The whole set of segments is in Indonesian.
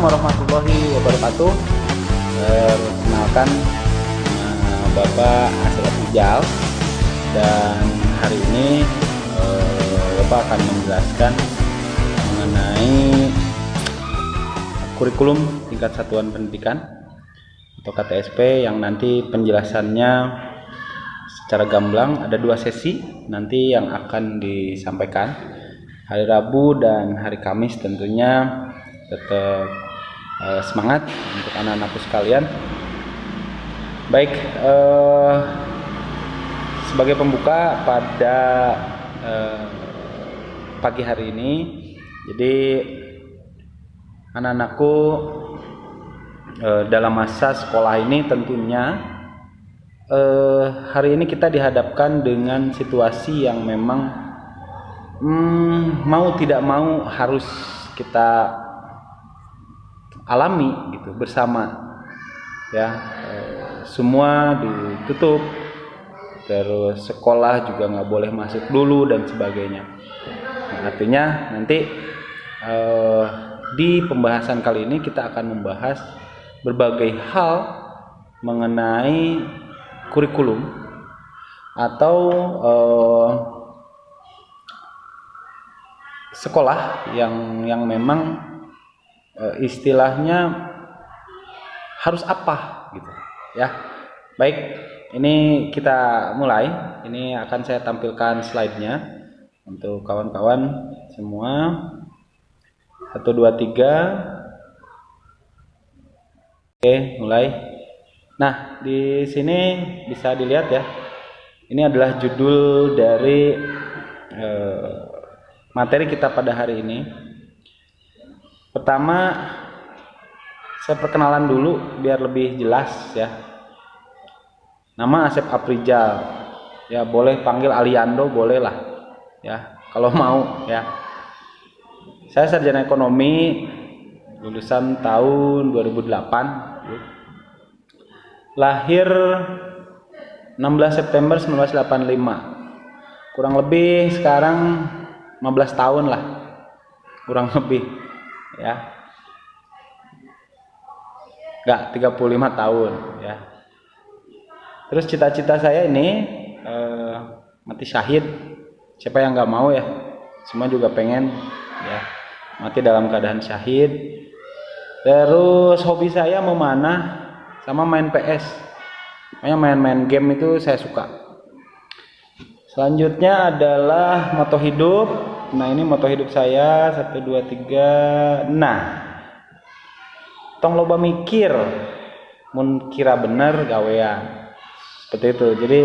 Assalamualaikum warahmatullahi wabarakatuh. Perkenalkan, Bapak Asep Rijal, dan hari ini Bapak akan menjelaskan mengenai kurikulum tingkat satuan pendidikan atau KTSP yang nanti penjelasannya secara gamblang ada 2 sesi nanti yang akan disampaikan hari Rabu dan hari Kamis. Tentunya tetap semangat untuk anak-anakku sekalian. Baik, sebagai pembuka pada pagi hari ini, jadi anak-anakku dalam masa sekolah ini tentunya hari ini kita dihadapkan dengan situasi yang memang mau tidak mau harus kita alami gitu bersama ya. Semua ditutup, terus sekolah juga nggak boleh masuk dulu dan sebagainya. Nah, artinya nanti di pembahasan kali ini kita akan membahas berbagai hal mengenai kurikulum atau sekolah yang memang istilahnya harus apa gitu ya. Baik, ini kita mulai. Ini akan saya tampilkan slide-nya untuk kawan-kawan semua. 1 2 3. Oke, mulai. Nah, di sini bisa dilihat ya. Ini adalah judul dari materi kita pada hari ini. Pertama, saya perkenalan dulu biar lebih jelas ya. Nama Asep Aprijal. Ya, boleh panggil Aliando, boleh lah ya kalau mau ya. Saya sarjana ekonomi, lulusan tahun 2008. Lahir 16 September 1985. Kurang lebih sekarang 15 tahun lah. Kurang lebih ya. Enggak, 35 tahun ya. Terus cita-cita saya ini mati syahid. Siapa yang nggak mau ya? Semua juga pengen ya mati dalam keadaan syahid. Terus hobi saya memanah sama main PS. Makanya main-main game itu saya suka. Selanjutnya adalah moto hidup. Nah, ini moto hidup saya 1 2 3. Nah, tong loba mikir mun kira bener gawean. Seperti itu. Jadi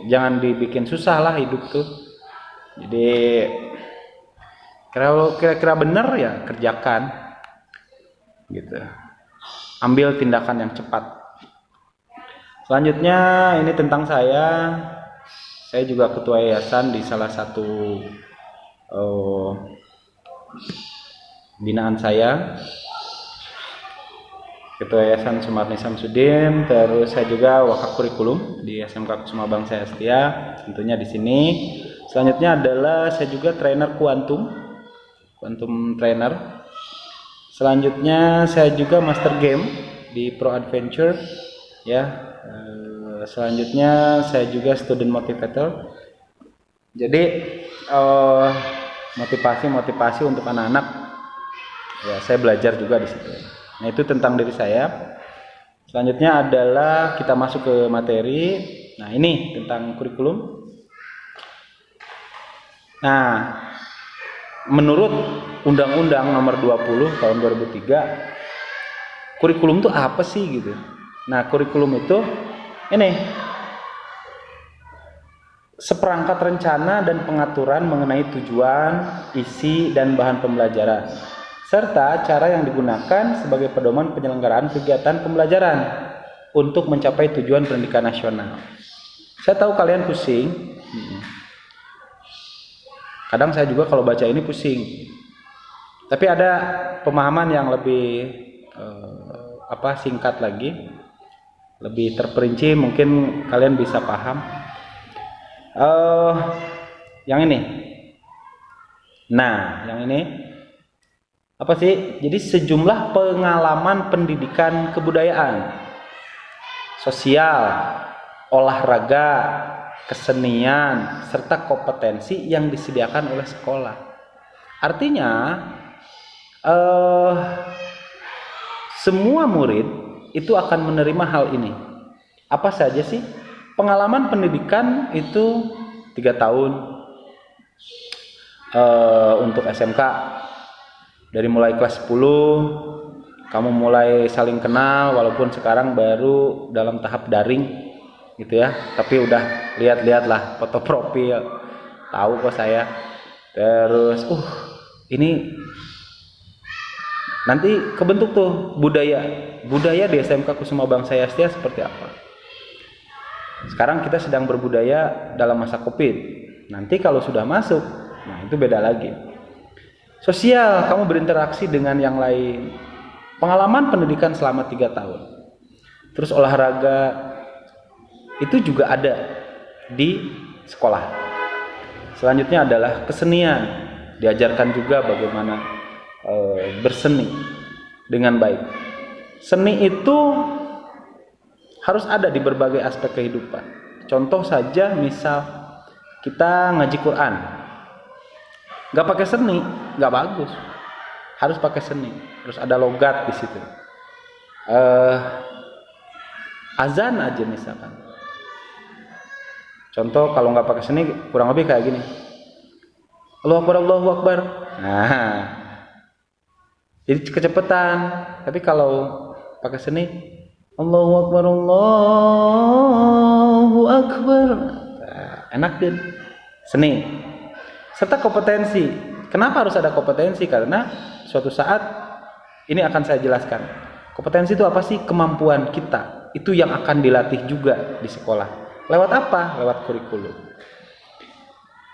jangan dibikin susah lah hidup tuh. Jadi kira-kira bener ya kerjakan gitu. Ambil tindakan yang cepat. Selanjutnya ini tentang saya. Saya juga ketua yayasan di salah satu binaan saya, Ketua Yayasan Sumarni Samsudin. Terus saya juga wakaf kurikulum di SMK Kusuma Bangsa Setia, tentunya di sini. Selanjutnya adalah saya juga trainer kuantum trainer. Selanjutnya saya juga master game di Pro Adventure ya. Selanjutnya saya juga student motivator. Jadi motivasi untuk anak-anak ya, saya belajar juga di situ. Nah, itu tentang diri saya. Selanjutnya adalah kita masuk ke materi. Nah, ini tentang kurikulum. Nah, menurut Undang-Undang Nomor 20 Tahun 2003, kurikulum itu apa sih gitu. Nah, kurikulum itu ini seperangkat rencana dan pengaturan mengenai tujuan, isi, dan bahan pembelajaran, serta cara yang digunakan sebagai pedoman penyelenggaraan kegiatan pembelajaran untuk mencapai tujuan pendidikan nasional. Saya tahu kalian pusing. Kadang saya juga kalau baca ini pusing. Tapi ada pemahaman yang lebih singkat lagi, lebih terperinci, mungkin kalian bisa paham. Yang ini. Nah, yang ini Apa sih? Jadi sejumlah pengalaman pendidikan kebudayaan, sosial, olahraga, kesenian, serta kompetensi yang disediakan oleh sekolah. Artinya semua murid itu akan menerima hal ini. Apa saja sih? Pengalaman pendidikan itu 3 tahun untuk SMK. Dari mulai kelas 10 kamu mulai saling kenal, walaupun sekarang baru dalam tahap daring gitu ya, tapi udah lihat-lihat foto profil, tahu kok saya. Terus ini nanti kebentuk tuh budaya di SMK Kusuma Bangsa Yastia seperti apa. Sekarang kita sedang berbudaya dalam masa Covid. Nanti kalau sudah masuk, nah itu beda lagi. Sosial, kamu berinteraksi dengan yang lain. Pengalaman pendidikan selama 3 tahun. Terus olahraga itu juga ada di sekolah. Selanjutnya adalah kesenian. Diajarkan juga bagaimana berseni dengan baik. Seni itu harus ada di berbagai aspek kehidupan. Contoh saja, misal kita ngaji Quran, nggak pakai seni nggak bagus, harus pakai seni, harus ada logat di situ. Azan aja misalkan, contoh kalau nggak pakai seni kurang lebih kayak gini, Allahu Akbar, Allahu Akbar. Nah, jadi kecepatan. Tapi kalau pakai seni, Allahu Akbar, Allahu Akbar. Nah, enak kan? Seni. Serta kompetensi. Kenapa harus ada kompetensi? Karena suatu saat ini akan saya jelaskan. Kompetensi itu apa sih? Kemampuan kita. Itu yang akan dilatih juga di sekolah. Lewat apa? Lewat kurikulum.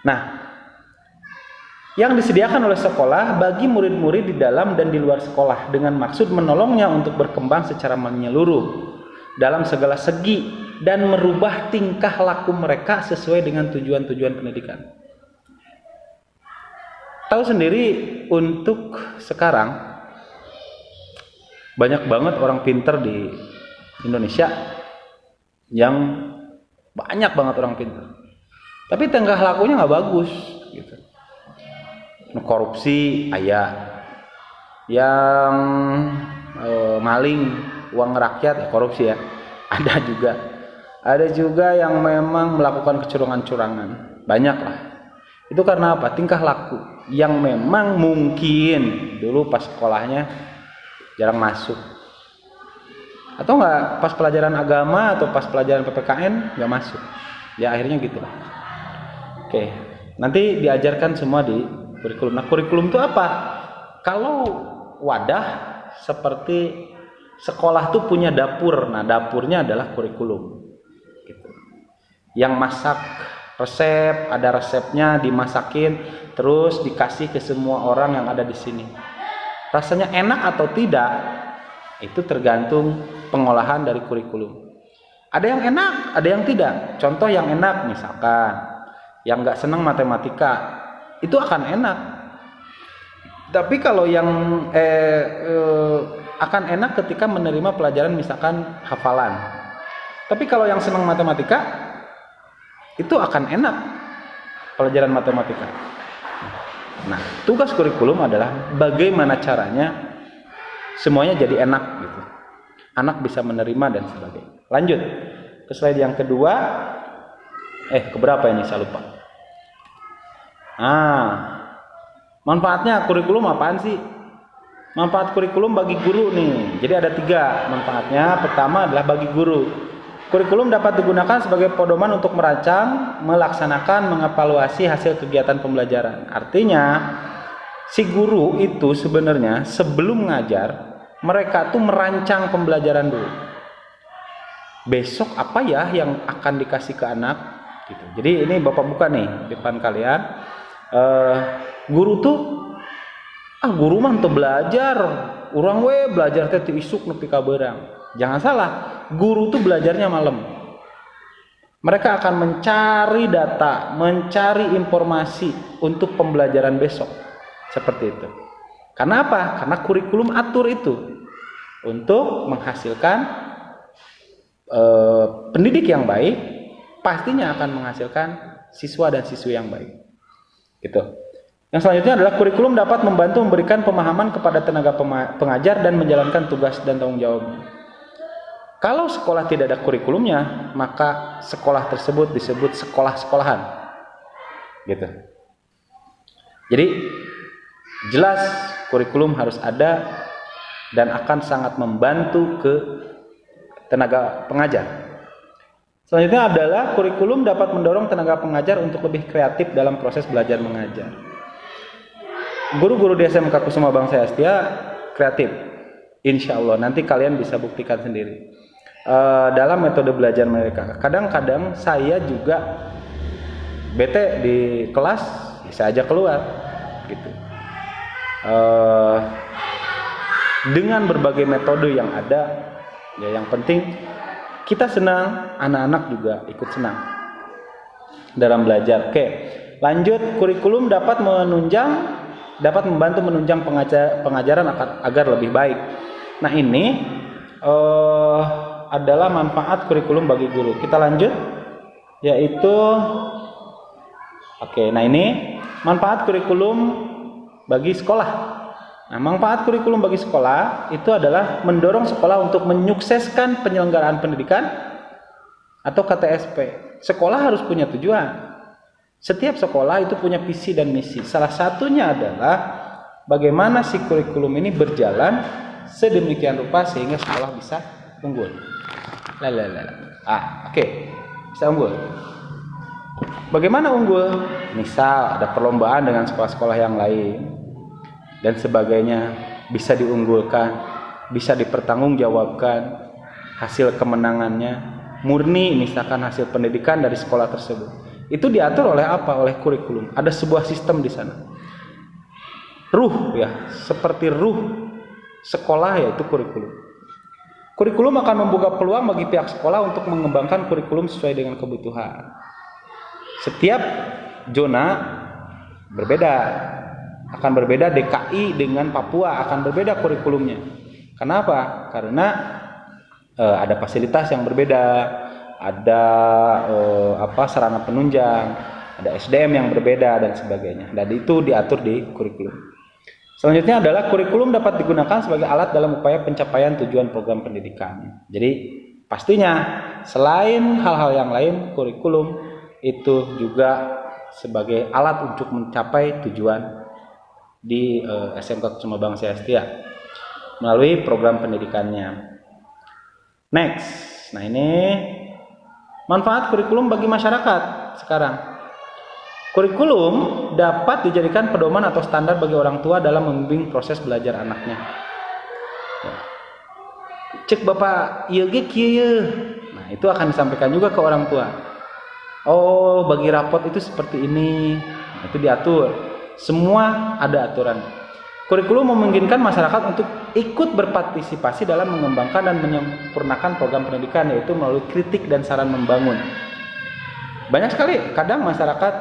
Nah, yang disediakan oleh sekolah bagi murid-murid di dalam dan di luar sekolah dengan maksud menolongnya untuk berkembang secara menyeluruh dalam segala segi dan merubah tingkah laku mereka sesuai dengan tujuan-tujuan pendidikan. Tahu sendiri, untuk sekarang banyak banget orang pinter di Indonesia, yang banyak banget orang pinter, tapi tingkah lakunya nggak bagus gitu. Korupsi ayah, yang maling uang rakyat, korupsi ya, ada juga yang memang melakukan kecurangan-curangan, banyak lah. Itu karena apa? Tingkah laku yang memang mungkin dulu pas sekolahnya jarang masuk, atau enggak pas pelajaran agama atau pas pelajaran PPKN nggak masuk, ya akhirnya gitulah. Oke, nanti diajarkan semua di kurikulum. Nah, kurikulum itu apa? Kalau wadah seperti sekolah tuh punya dapur. Nah, dapurnya adalah kurikulum. Gitu. Yang masak resep, ada resepnya, dimasakin, terus dikasih ke semua orang yang ada di sini. Rasanya enak atau tidak, itu tergantung pengolahan dari kurikulum. Ada yang enak, ada yang tidak. Contoh yang enak misalkan, yang nggak senang matematika, itu akan enak. Tapi kalau yang akan enak ketika menerima pelajaran misalkan hafalan. Tapi kalau yang senang matematika, itu akan enak pelajaran matematika. Nah, tugas kurikulum adalah bagaimana caranya semuanya jadi enak gitu. Anak bisa menerima dan sebagainya. Lanjut ke slide yang kedua. Keberapa ini saya lupa. Manfaatnya kurikulum apaan sih? Manfaat kurikulum bagi guru nih. Jadi ada 3 manfaatnya. Pertama adalah bagi guru. Kurikulum dapat digunakan sebagai pedoman untuk merancang, melaksanakan, mengevaluasi hasil kegiatan pembelajaran. Artinya, si guru itu sebenarnya sebelum ngajar, mereka tuh merancang pembelajaran dulu. Besok apa ya yang akan dikasih ke anak? Gitu. Jadi ini Bapak buka nih di depan kalian. Guru tuh, guru mah tuh belajar. Urang belajar teh isuk nepi ka beurang. Jangan salah, guru tuh belajarnya malam. Mereka akan mencari data, mencari informasi untuk pembelajaran besok. Seperti itu. Karena apa? Karena kurikulum atur itu untuk menghasilkan pendidik yang baik, pastinya akan menghasilkan siswa dan siswi yang baik. Gitu. Yang selanjutnya adalah kurikulum dapat membantu memberikan pemahaman kepada tenaga pengajar dan menjalankan tugas dan tanggung jawabnya. Kalau sekolah tidak ada kurikulumnya, maka sekolah tersebut disebut sekolah-sekolahan. Gitu. Jadi jelas kurikulum harus ada dan akan sangat membantu ke tenaga pengajar. Selanjutnya adalah kurikulum dapat mendorong tenaga pengajar untuk lebih kreatif dalam proses belajar mengajar. Guru-guru di SMK Kusuma Bangsa Yastia kreatif, insya Allah. Nanti kalian bisa buktikan sendiri dalam metode belajar mereka. Kadang-kadang saya juga bete di kelas, bisa aja keluar, gitu. Dengan berbagai metode yang ada. Ya, yang penting kita senang, anak-anak juga ikut senang dalam belajar. Oke, lanjut. Kurikulum dapat membantu menunjang pengajaran agar lebih baik. Nah, ini adalah manfaat kurikulum bagi guru. Kita lanjut, yaitu nah ini manfaat kurikulum bagi sekolah. Nah, manfaat kurikulum bagi sekolah itu adalah mendorong sekolah untuk menyukseskan penyelenggaraan pendidikan atau KTSP. Sekolah harus punya tujuan. Setiap sekolah itu punya visi dan misi. Salah satunya adalah bagaimana si kurikulum ini berjalan sedemikian rupa sehingga sekolah bisa unggul. Bisa unggul. Bagaimana unggul? Misal ada perlombaan dengan sekolah-sekolah yang lain dan sebagainya, bisa diunggulkan, bisa dipertanggungjawabkan hasil kemenangannya, murni misalkan hasil pendidikan dari sekolah tersebut. Itu diatur oleh apa? Oleh kurikulum. Ada sebuah sistem di sana. Ruh ya, seperti ruh sekolah yaitu kurikulum. Kurikulum akan membuka peluang bagi pihak sekolah untuk mengembangkan kurikulum sesuai dengan kebutuhan. Setiap zona berbeda. Akan berbeda, DKI dengan Papua akan berbeda kurikulumnya. Kenapa? Karena ada fasilitas yang berbeda, ada sarana penunjang, ada SDM yang berbeda dan sebagainya. Dan itu diatur di kurikulum. Selanjutnya adalah kurikulum dapat digunakan sebagai alat dalam upaya pencapaian tujuan program pendidikan. Jadi pastinya selain hal-hal yang lain, kurikulum itu juga sebagai alat untuk mencapai tujuan di SMK Kusuma Bangsa Yastia melalui program pendidikannya. Next, nah ini manfaat kurikulum bagi masyarakat sekarang. Kurikulum dapat dijadikan pedoman atau standar bagi orang tua dalam membimbing proses belajar anaknya. Cek bapak, iya ge kieu. Nah, itu akan disampaikan juga ke orang tua. Oh, bagi rapot itu seperti ini. Nah, itu diatur. Semua ada aturan. Kurikulum memungkinkan masyarakat untuk ikut berpartisipasi dalam mengembangkan dan menyempurnakan program pendidikan, yaitu melalui kritik dan saran membangun. Banyak sekali kadang masyarakat,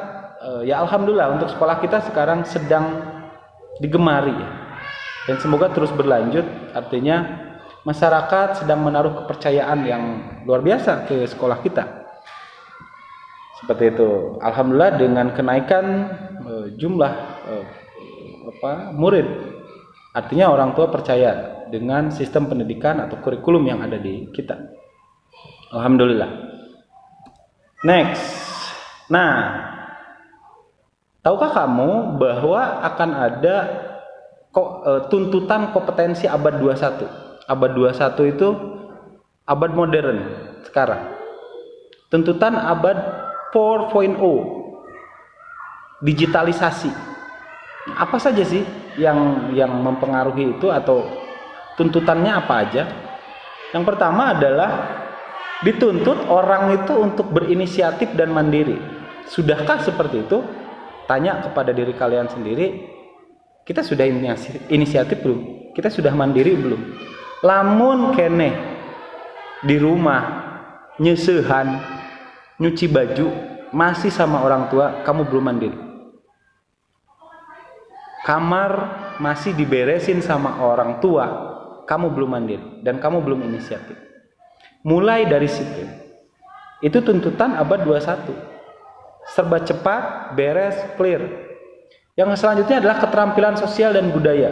ya alhamdulillah untuk sekolah kita sekarang sedang digemari ya. Dan semoga terus berlanjut, artinya masyarakat sedang menaruh kepercayaan yang luar biasa ke sekolah kita. Seperti itu. Alhamdulillah dengan kenaikan jumlah murid, artinya orang tua percaya dengan sistem pendidikan atau kurikulum yang ada di kita. Alhamdulillah. Next. Nah, tahukah kamu bahwa akan ada tuntutan kompetensi abad 21? Abad 21 itu abad modern sekarang. Tuntutan abad 4.0, digitalisasi. Apa saja sih yang mempengaruhi itu atau tuntutannya apa aja? Yang pertama adalah dituntut orang itu untuk berinisiatif dan mandiri. Sudahkah seperti itu? Tanya kepada diri kalian sendiri. Kita sudah inisiatif belum? Kita sudah mandiri belum? Lamun keneh di rumah nyeusehan, nyuci baju masih sama orang tua, kamu belum mandiri. Kamar masih diberesin sama orang tua, kamu belum mandiri dan kamu belum inisiatif. Mulai dari situ. Itu tuntutan abad 21. Serba cepat, beres, clear. Yang selanjutnya adalah keterampilan sosial dan budaya.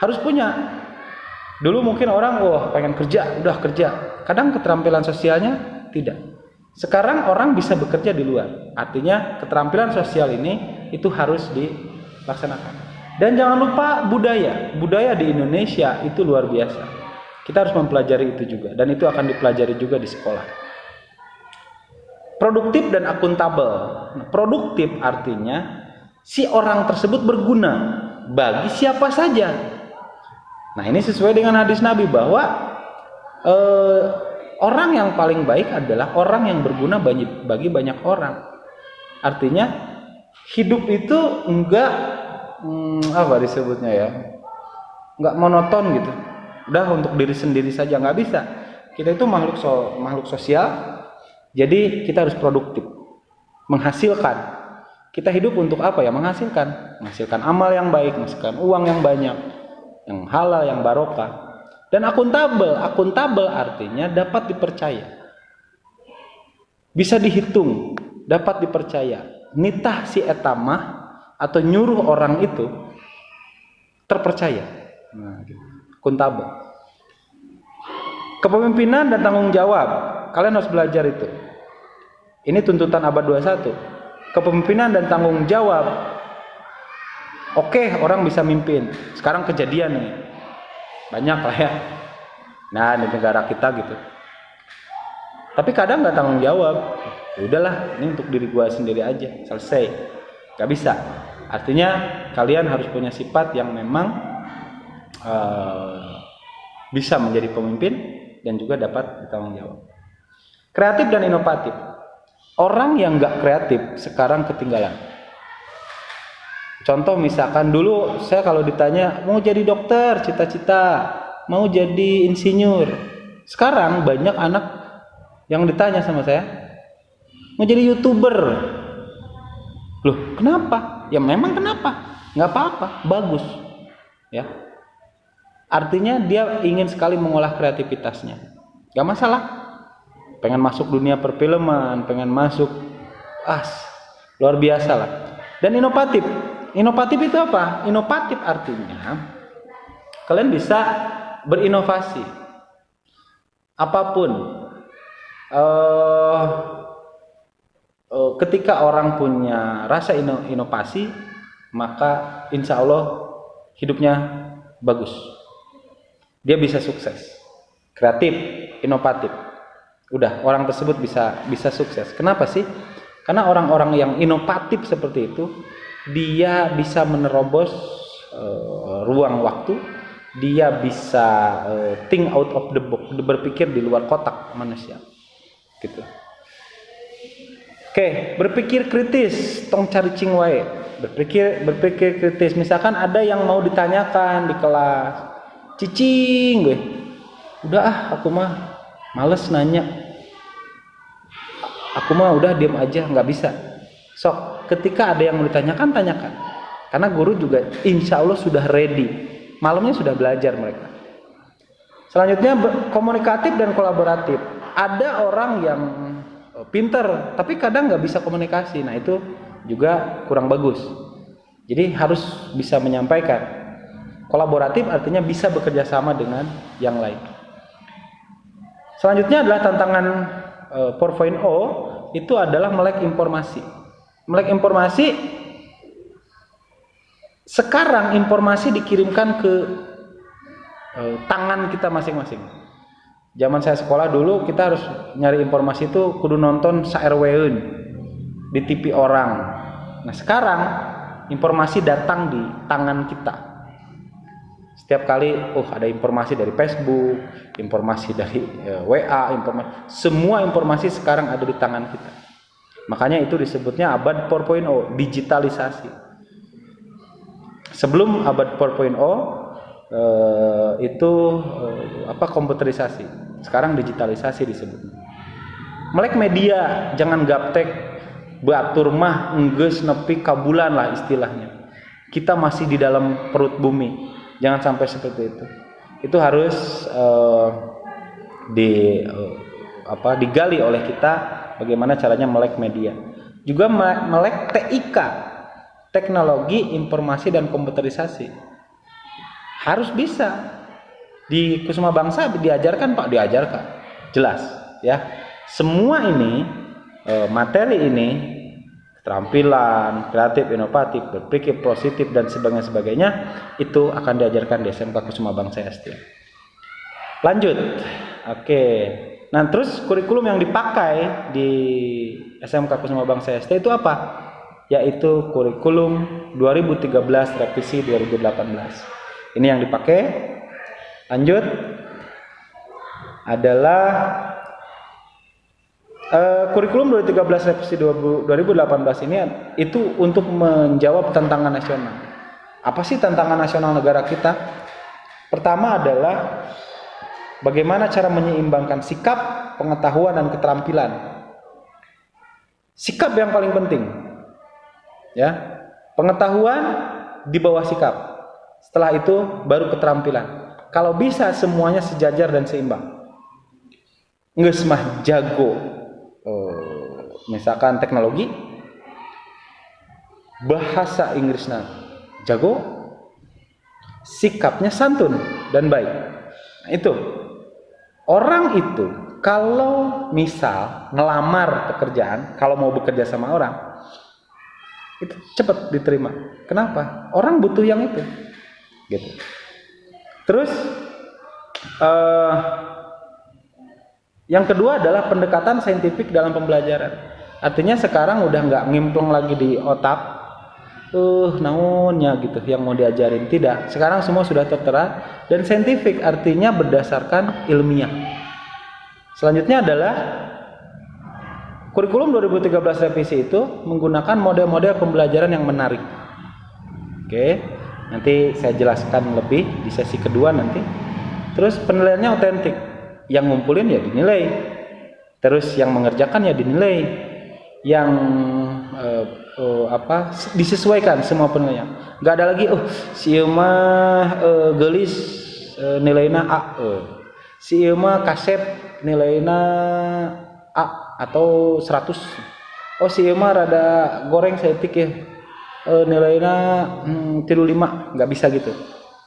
Harus punya. Dulu mungkin orang pengen kerja, udah kerja. Kadang keterampilan sosialnya tidak. Sekarang orang bisa bekerja di luar. Artinya keterampilan sosial ini itu harus dilaksanakan. Dan jangan lupa budaya. Budaya di Indonesia itu luar biasa. Kita harus mempelajari itu juga. Dan itu akan dipelajari juga di sekolah. Produktif dan akuntabel. Produktif artinya si orang tersebut berguna bagi siapa saja. Nah, ini sesuai dengan hadis Nabi bahwa orang yang paling baik adalah orang yang berguna bagi banyak orang. Artinya hidup itu enggak apa disebutnya ya, enggak monoton gitu. Udah untuk diri sendiri saja, nggak bisa. Kita itu makhluk sosial. Jadi kita harus produktif, menghasilkan. Kita hidup untuk apa ya? Menghasilkan amal yang baik, menghasilkan uang yang banyak, yang halal, yang barokah. Dan akuntabel artinya dapat dipercaya, bisa dihitung, dapat dipercaya. Nitah si etamah atau nyuruh orang itu terpercaya. Nah, akuntabel. Kepemimpinan dan tanggung jawab, kalian harus belajar itu. Ini tuntutan abad 21. Kepemimpinan dan tanggung jawab. Oke, orang bisa mimpin. Sekarang kejadian nih. Banyak lah ya. Nah, di negara kita gitu. Tapi kadang nggak tanggung jawab. Ya udahlah, ini untuk diri gua sendiri aja. Selesai. Gak bisa. Artinya kalian harus punya sifat yang memang bisa menjadi pemimpin dan juga dapat bertanggung jawab. Kreatif dan inovatif. Orang yang nggak kreatif sekarang ketinggalan. Contoh misalkan dulu saya kalau ditanya mau jadi dokter, cita-cita, mau jadi insinyur. Sekarang banyak anak yang ditanya sama saya, mau jadi YouTuber. Loh, kenapa? Ya memang kenapa? Nggak apa-apa, bagus. Ya. Artinya dia ingin sekali mengolah kreativitasnya. Nggak masalah. Pengen masuk dunia perfilman, pengen masuk luar biasa lah. Dan inovatif. Inovatif itu apa? Inovatif artinya kalian bisa berinovasi. Apapun. Ketika orang punya rasa inovasi, maka insya Allah hidupnya bagus. Dia bisa sukses. Kreatif, inovatif. Udah, orang tersebut bisa sukses. Kenapa sih? Karena orang-orang yang inovatif seperti itu, dia bisa menerobos ruang waktu, dia bisa think out of the box, berpikir di luar kotak manusia. Gitu. Oke, berpikir kritis, tong cari cing wae. Berpikir kritis. Misalkan ada yang mau ditanyakan di kelas, cicing gue. Udah aku mah males nanya. Aku mah udah diam aja, nggak bisa. Sok, ketika ada yang mau ditanyakan, tanyakan. Karena guru juga insya Allah sudah ready. Malamnya sudah belajar mereka. Selanjutnya komunikatif dan kolaboratif. Ada orang yang pinter, tapi kadang nggak bisa komunikasi. Nah itu juga kurang bagus. Jadi harus bisa menyampaikan. Kolaboratif artinya bisa bekerja sama dengan yang lain. Selanjutnya adalah tantangan 4.0, itu adalah melek informasi. Melek informasi, sekarang informasi dikirimkan ke tangan kita masing-masing. Zaman saya sekolah dulu, kita harus nyari informasi itu kudu nonton sa-RW-eun di TV orang. Nah sekarang informasi datang di tangan kita. Setiap kali ada informasi dari Facebook, informasi dari WA, semua informasi sekarang ada di tangan kita. Makanya itu disebutnya abad 4.0, digitalisasi. Sebelum abad 4.0 itu komputerisasi. Sekarang digitalisasi disebutnya. Melek media, jangan gaptek, batur mah enggeus nepi ka bulan lah istilahnya. kita masih di dalam perut bumi. Jangan sampai seperti itu. Itu harus digali oleh kita bagaimana caranya melek media. Juga melek TIK, teknologi informasi dan komputerisasi. Harus bisa. Di Kusuma Bangsa diajarkan Pak, diajarkan. Jelas ya. Semua ini materi ini, keterampilan, kreatif, inovatif, berpikir positif dan sebagainya itu akan diajarkan di SMK Kusuma Bangsa SDA. Lanjut. Oke. Nah, terus kurikulum yang dipakai di SMK Kusuma Bangsa SDA itu apa? Yaitu kurikulum 2013 revisi 2018. Ini yang dipakai. Lanjut adalah kurikulum 2013 revisi 2018 ini itu untuk menjawab tantangan nasional. Apa sih tantangan nasional negara kita? Pertama adalah bagaimana cara menyeimbangkan sikap, pengetahuan dan keterampilan. Sikap yang paling penting. Ya. Pengetahuan di bawah sikap. Setelah itu baru keterampilan. Kalau bisa semuanya sejajar dan seimbang. Nges mah jago. Misalkan teknologi, bahasa Inggrisnya jago, sikapnya santun dan baik. Nah, itu orang itu kalau misal ngelamar pekerjaan, kalau mau bekerja sama orang, itu cepat diterima. Kenapa? Orang butuh yang itu, gitu. Terus yang kedua adalah pendekatan saintifik dalam pembelajaran. Artinya sekarang udah nggak ngimplong lagi di otak, naonnya gitu yang mau diajarin. Tidak, sekarang semua sudah tertera dan saintifik, artinya berdasarkan ilmiah. Selanjutnya adalah kurikulum 2013 revisi itu menggunakan model-model pembelajaran yang menarik. Oke. Nanti saya jelaskan lebih di sesi kedua nanti. Terus penilaiannya otentik. Yang ngumpulin ya dinilai. Terus yang mengerjakan ya dinilai. Yang disesuaikan semua penilaian. Enggak ada lagi si ieu mah geulis nilainya A. Si ieu mah kasep nilainya A atau 100. Si ieu mah rada goreng saeutik ya. Nilainya 35, nggak bisa gitu.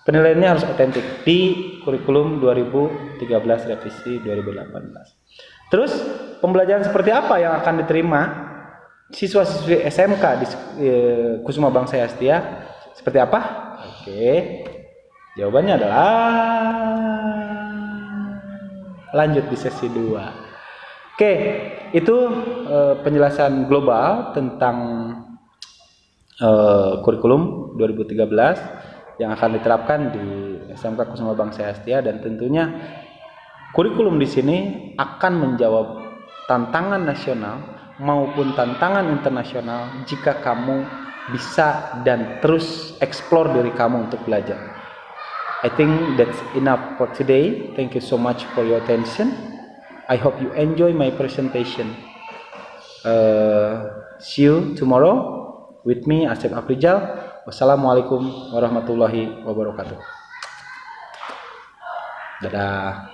Penilaiannya harus otentik di kurikulum 2013 revisi 2018. Terus pembelajaran seperti apa yang akan diterima siswa-siswi SMK di Kusuma Bangsa SDA? Seperti apa? Oke, jawabannya adalah lanjut di sesi 2. Oke, itu penjelasan global tentang kurikulum 2013 yang akan diterapkan di SMK Kusuma Bangsa SDA, dan tentunya kurikulum di sini akan menjawab tantangan nasional maupun tantangan internasional jika kamu bisa dan terus explore diri kamu untuk belajar. I think that's enough for today. Thank you so much for your attention. I hope you enjoy my presentation. See you tomorrow. With me, Asep Afrizal. Wassalamualaikum warahmatullahi wabarakatuh. Dadah.